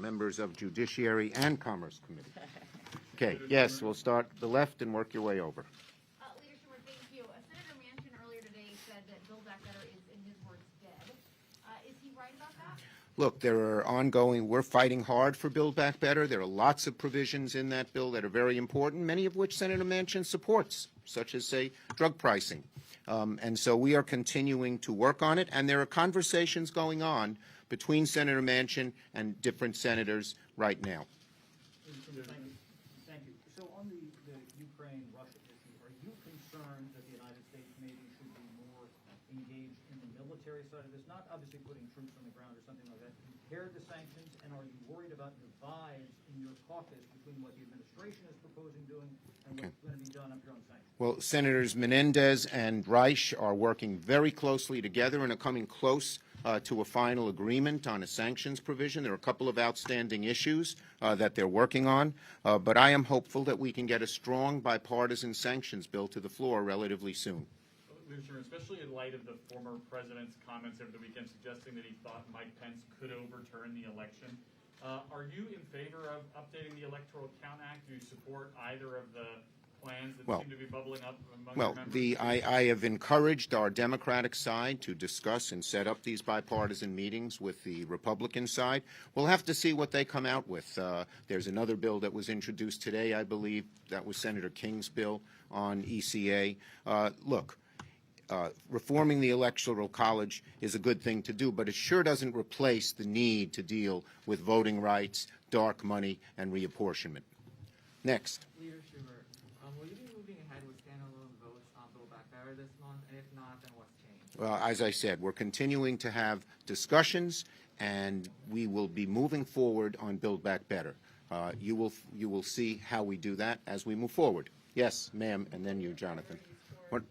members of Judiciary and Commerce Committee. Okay, yes, we'll start the left and work your way over. Leader Schumer, thank you. Senator Manchin earlier today said that Build Back Better is, in his words, dead. Is he right about that? Look, there are we're fighting hard for Build Back Better. There are lots of provisions in that bill that are very important, many of which Senator Manchin supports, such as, say, drug pricing. And so we are continuing to work on it, and there are conversations going on between Senator Manchin and different senators right now. Thank you. So on the Ukraine-Russia issue, are you concerned that the United States maybe should be more engaged in the military side of this? Not obviously putting troops on the ground or something like that. Compared to sanctions, and are you worried about divides in your caucus between what the administration is proposing doing and what's going to be done up here on sanctions? Well, Senators Menendez and Reich are working very closely together and are coming close to a final agreement on a sanctions provision. There are a couple of outstanding issues that they're working on, but I am hopeful that we can get a strong bipartisan sanctions bill to the floor relatively soon. Leader Schumer, especially in light of the former president's comments over the weekend suggesting that he thought Mike Pence could overturn the election, are you in favor of updating the Electoral Count Act? Do you support either of the plans that seem to be bubbling up among your members? I have encouraged our Democratic side to discuss and set up these bipartisan meetings with the Republican side. We'll have to see what they come out with. There's another bill that was introduced today, I believe. That was Senator King's bill on ECA. Look, reforming the Electoral College is a good thing to do, but it sure doesn't replace the need to deal with voting rights, dark money, and reapportionment. Next. Leader Schumer, will you be moving ahead with standalone votes on Build Back Better this month? And if not, then what's changed? Well, as I said, we're continuing to have discussions, and we will be moving forward on Build Back Better. You will see how we do that as we move forward. Yes, ma'am, and then you, Jonathan. What?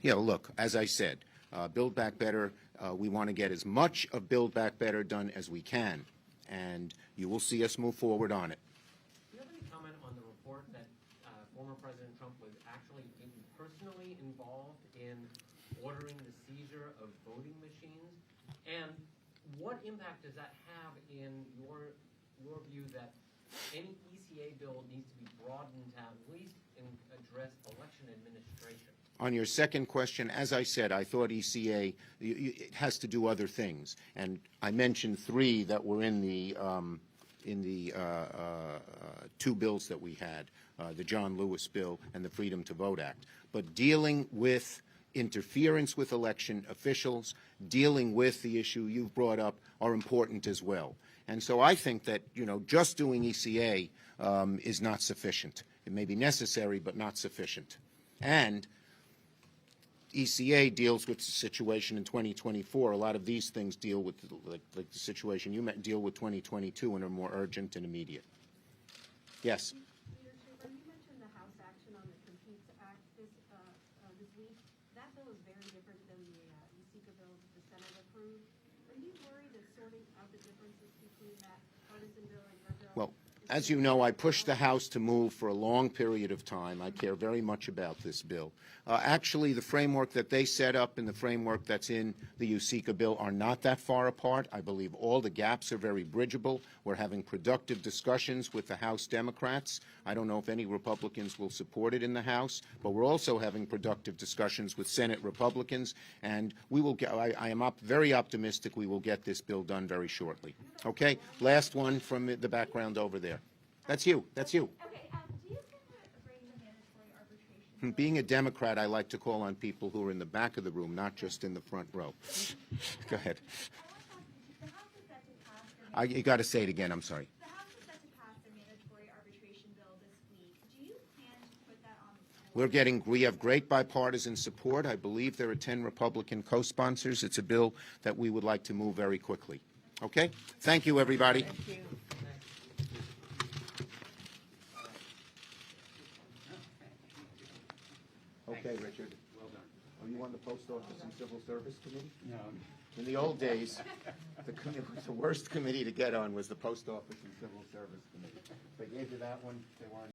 Yeah, look, as I said, Build Back Better, we want to get as much of Build Back Better done as we can, and you will see us move forward on it. Do you have any comment on the report that former President Trump was actually personally involved in ordering the seizure of voting machines? And what impact does that have in your view that any ECA bill needs to be broadened to at least address election administration? On your second question, as I said, I thought ECA it has to do other things, and I mentioned three that were in the two bills that we had, the John Lewis bill and the Freedom to Vote Act. But dealing with interference with election officials, dealing with the issue you've brought up are important as well. And so I think that, just doing ECA is not sufficient. It may be necessary, but not sufficient. And ECA deals with the situation in 2024. A lot of these things deal with, like the situation you deal with 2022 and are more urgent and immediate. Yes? Leader Schumer, you mentioned the House action on the Competes Act this week. That bill is very different than the USICA bill that the Senate approved. Are you worried that sorting out the differences between that partisan bill and your bill? Well, as you know, I pushed the House to move for a long period of time. I care very much about this bill. Actually, the framework that they set up and the framework that's in the USICA bill are not that far apart. I believe all the gaps are very bridgeable. We're having productive discussions with the House Democrats. I don't know if any Republicans will support it in the House, but we're also having productive discussions with Senate Republicans, and we will get, I am very optimistic we will get this bill done very shortly. Okay? Last one from the background over there. That's you. That's you. Okay, do you think that bringing the mandatory arbitration? Being a Democrat, I like to call on people who are in the back of the room, not just in the front row. Go ahead. The House is set to pass You got to say it again. I'm sorry. The House is set to pass the mandatory arbitration bill this week. Do you plan to put that on the floor? We have great bipartisan support. I believe there are 10 Republican co-sponsors. It's a bill that we would like to move very quickly. Okay? Thank you, everybody. Thank you. Okay, Richard. Well done. Are you on the Post Office and Civil Service Committee? No. In the old days, the worst committee to get on was the Post Office and Civil Service Committee. If they gave you that one, they weren't.